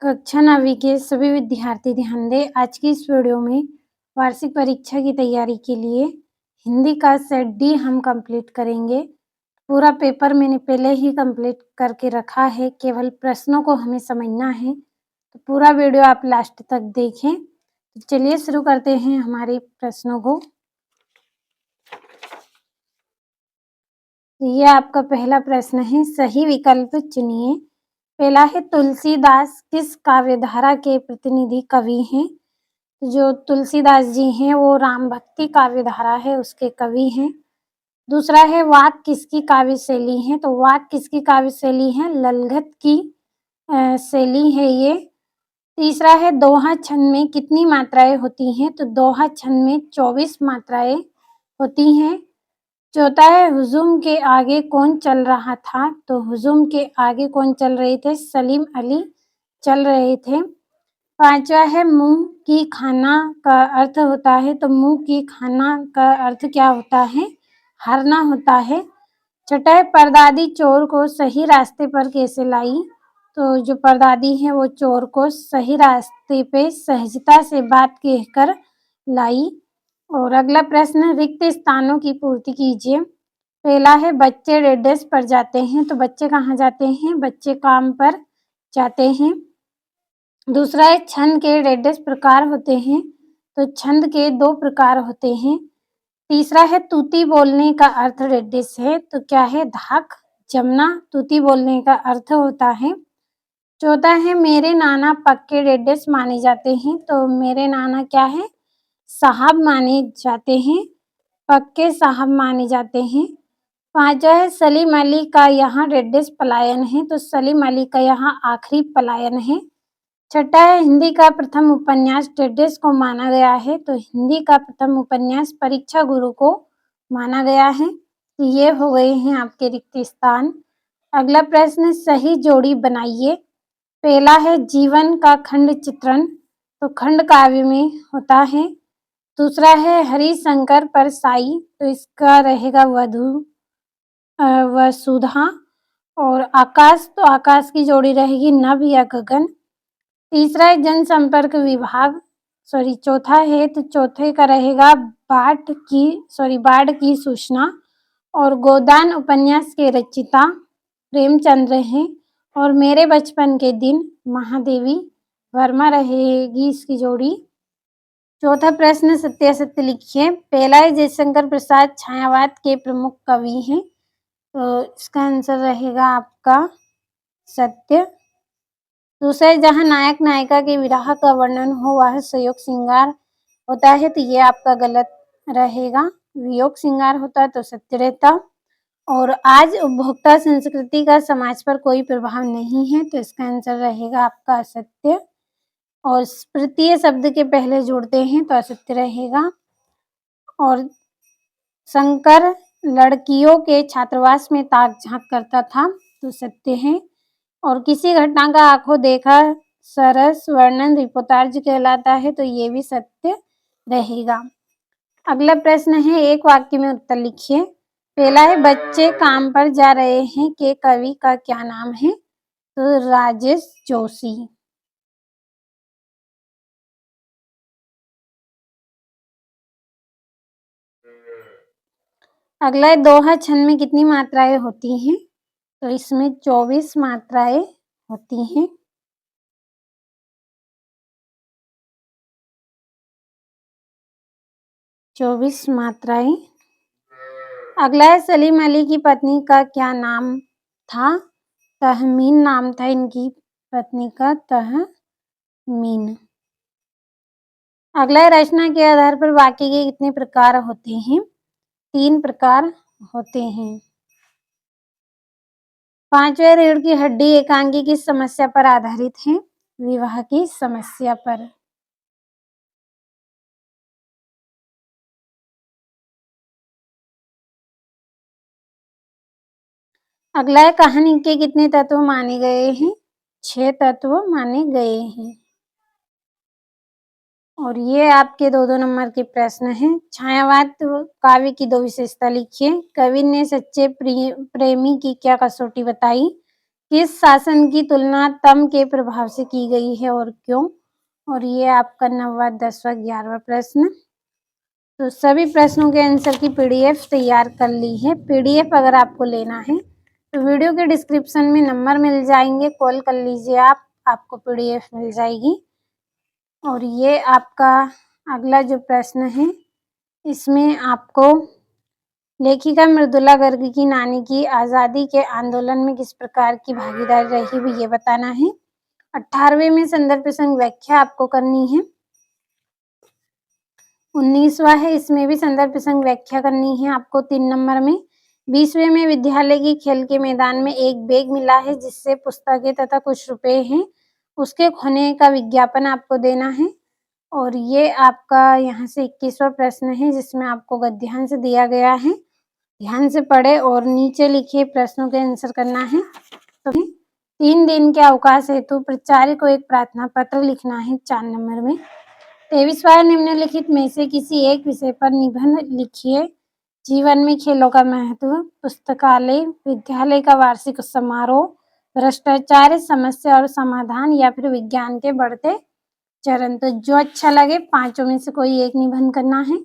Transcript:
कक्षा 9वीं के सभी विद्यार्थी ध्यान दें। आज की इस वीडियो में वार्षिक परीक्षा की तैयारी के लिए हिंदी का सेट डी हम कंप्लीट करेंगे। पूरा पेपर मैंने पहले ही कंप्लीट करके रखा है, केवल प्रश्नों को हमें समझना है। तो पूरा वीडियो आप लास्ट तक देखें। तो चलिए शुरू करते हैं हमारे प्रश्नों को। ये आपका पहला प्रश्न है, सही विकल्प चुनिए। पहला है, तुलसीदास किस काव्यधारा के प्रतिनिधि कवि हैं? जो तुलसीदास जी हैं वो राम भक्ति काव्यधारा है उसके कवि हैं। दूसरा है, वाक किसकी काव्य शैली है? तो वाक किसकी काव्य शैली है? ललगत की शैली है ये। तीसरा है, दोहा छंद में कितनी मात्राएं होती हैं? तो दोहा छंद में 24 मात्राएं होती हैं। चौथा है, हुजूम के आगे कौन चल रहा था? तो हुजूम के आगे कौन चल रहे थे? सलीम अली चल रहे थे। पांचवा है, मुंह की खाना का अर्थ होता है। तो मुंह की खाना का अर्थ क्या होता है? हारना होता है। छठा है, परदादी चोर को सही रास्ते पर कैसे लाई? तो जो परदादी है वो चोर को सही रास्ते पे सहजता से बात कहकर लाई। और अगला प्रश्न, रिक्त स्थानों की पूर्ति कीजिए। पहला है, बच्चे डेडेस पर जाते हैं। तो बच्चे कहाँ जाते हैं? बच्चे काम पर जाते हैं। दूसरा है, छंद के डेडेस प्रकार होते हैं। तो छंद के 2 प्रकार होते हैं। तीसरा है, तूती बोलने का अर्थ डेडेस है। तो क्या है? धाक जमना तूती बोलने का अर्थ होता है। चौथा है, मेरे नाना पक्के डेडेस माने जाते हैं। तो मेरे नाना क्या है? साहब माने जाते हैं, पक्के साहब माने जाते हैं। पांचवा है, सलीम अली का यहाँ डेडेस पलायन है। तो सलीम अली का यहाँ आखिरी पलायन है। छठा है, हिंदी का प्रथम उपन्यास डेडेस को माना गया है। तो हिंदी का प्रथम उपन्यास परीक्षा गुरु को माना गया है। ये हो गए हैं आपके रिक्त स्थान। अगला प्रश्न, सही जोड़ी बनाइए। पहला है, जीवन का खंड चित्रण। तो खंड काव्य में होता है। दूसरा है, हरिशंकर परसाई। तो इसका रहेगा वसुधा। और आकाश, तो आकाश की जोड़ी रहेगी नभ या गगन। तीसरा है, जनसंपर्क विभाग। चौथा है, तो चौथे का रहेगा बाढ़ की सूचना। और गोदान उपन्यास के रचयिता प्रेमचंद्र हैं। और मेरे बचपन के दिन महादेवी वर्मा रहेगी इसकी जोड़ी। चौथा प्रश्न, सत्य असत्य लिखिए। पहला है, जयशंकर प्रसाद छायावाद के प्रमुख कवि हैं। तो इसका आंसर रहेगा आपका सत्य। दूसरा, जहाँ नायक नायिका के विरह का वर्णन हो वह संयोग श्रृंगार होता है। तो ये आपका गलत रहेगा, वियोग श्रृंगार होता है तो सत्य रहता। और आज उपभोक्ता संस्कृति का समाज पर कोई प्रभाव नहीं है। तो इसका आंसर रहेगा आपका असत्य। और स्मृतीय शब्द के पहले जुड़ते हैं तो असत्य रहेगा। और शंकर लड़कियों के छात्रावास में ताक झांक करता था। तो सत्य है। और किसी घटना का आंखों देखा सरस वर्णन रिपोर्टाज कहलाता है। तो ये भी सत्य रहेगा। अगला प्रश्न है, एक वाक्य में उत्तर लिखिए। पहला है, बच्चे काम पर जा रहे हैं के कवि का क्या नाम है? तो राजेश जोशी। अगला है, दोहा छंद में कितनी मात्राएं होती हैं? तो इसमें 24 मात्राएं होती हैं। चौबीस मात्राएं। अगला है, सलीम अली की पत्नी का क्या नाम था? तहमीन नाम था इनकी पत्नी का, तहमीन। अगला है, रचना के आधार पर वाक्य के कितने प्रकार होते हैं? 3 प्रकार होते हैं। पांचवें, रीढ़ की हड्डी एकांकी किस समस्या पर आधारित है? विवाह की समस्या पर। अगला है, कहानी के कितने तत्व माने गए हैं? 6 तत्व माने गए हैं। और ये आपके 2-2 नंबर के प्रश्न हैं। छायावाद काव्य की 2 विशेषता लिखिए। कवि ने सच्चे प्रेमी की क्या कसौटी बताई? किस शासन की तुलना तम के प्रभाव से की गई है और क्यों? और ये आपका 9वां, 10वां, 11वां प्रश्न। तो सभी प्रश्नों के आंसर की पीडीएफ तैयार कर ली है। पीडीएफ अगर आपको लेना है तो वीडियो के डिस्क्रिप्शन में नंबर मिल जाएंगे, कॉल कर लीजिए आप, आपको पीडीएफ मिल जाएगी। और ये आपका अगला जो प्रश्न है, इसमें आपको लेखिका मृदुला गर्ग की नानी की आज़ादी के आंदोलन में किस प्रकार की भागीदारी रही हुई ये बताना है। 18वें में संदर्भ प्रसंग व्याख्या आपको करनी है। 19वां है, इसमें भी संदर्भ प्रसंग व्याख्या करनी है आपको 3 नंबर में। 20वें में विद्यालय की खेल के मैदान में एक बैग मिला है जिससे पुस्तकें तथा कुछ रुपए हैं, उसके खोने का विज्ञापन आपको देना है। और ये आपका यहाँ से 21वां प्रश्न है जिसमें आपको गद्यांश दिया गया है, ध्यान से पढ़े और नीचे लिखे प्रश्नों के आंसर करना है। तो 3 दिन के अवकाश हेतु प्राचार्य को एक प्रार्थना पत्र लिखना है 4 नंबर में। 23वां निम्नलिखित में से किसी एक विषय पर निबंध लिखिए। जीवन में खेलों का महत्व, पुस्तकालय, विद्यालय का वार्षिक समारोह, भ्रष्टाचार, समस्या और समाधान, या फिर विज्ञान के बढ़ते चरण। तो जो अच्छा लगे 5 में से कोई एक निबंध करना है।